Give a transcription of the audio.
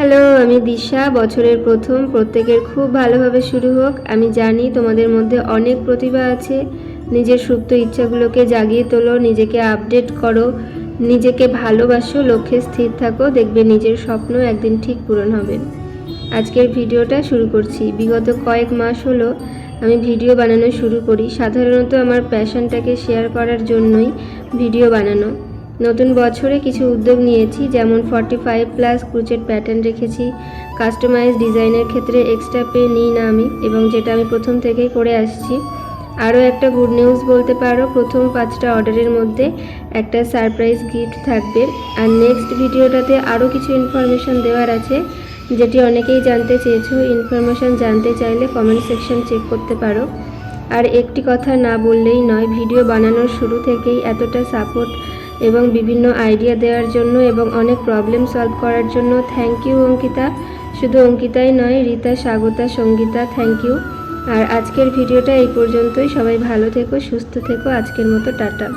Hello, আমি দিশা। বছরের প্রথম প্রত্যেকের খুব ভালোভাবে শুরু হোক। আমি জানি তোমাদের মধ্যে অনেক প্রতিভা আছে। নিজের সুপ্ত ইচ্ছাগুলোকে জাগিয়ে তোলো, নিজেকে আপডেট করো, নিজেকে ভালোবাসো, লক্ষ্যে স্থির থাকো, দেখবে নিজের স্বপ্ন একদিন ঠিক পূরণ হবে। আজকের ভিডিওটা শুরু করছি। বিগত কয়েক মাস হলো আমি ভিডিও বানানো শুরু করি। সাধারণত আমার প্যাশনটাকে শেয়ার করার জন্যই ভিডিও বানানো। নতুন বছরে কিছু উদ্যোগ নিয়েছি, যেমন 45+ ক্রুচেট প্যাটার্ন রেখেছি। কাস্টমাইজ ডিজাইনের ক্ষেত্রে এক্সট্রা পে নিই না আমি, এবং যেটা আমি প্রথম থেকেই করে আসছি। আরও একটা গুড নিউজ বলতে পারো, প্রথম 5টা অর্ডারের মধ্যে একটা সারপ্রাইজ গিফট থাকবে। আর নেক্সট ভিডিওটাতে আরও কিছু ইনফরমেশান দেওয়ার আছে, যেটি অনেকেই জানতে চেয়েছো। ইনফরমেশান জানতে চাইলে কমেন্ট সেকশন চেক করতে পারো। আর একটি কথা না বললেই নয়, ভিডিও বানানোর শুরু থেকেই এতটা সাপোর্ট এবং বিভিন্ন আইডিয়া দেওয়ার জন্য এবং অনেক প্রবলেম সলভ করার জন্য থ্যাংক ইউ অঙ্কিতা। শুধু অঙ্কিতাই নয়, রীতা, স্বাগতা, সঙ্গীতা, থ্যাংক ইউ। আর আজকের ভিডিওটা এই পর্যন্তই। সবাই ভালো থেকো, সুস্থ থেকো। আজকের মতো টাটা।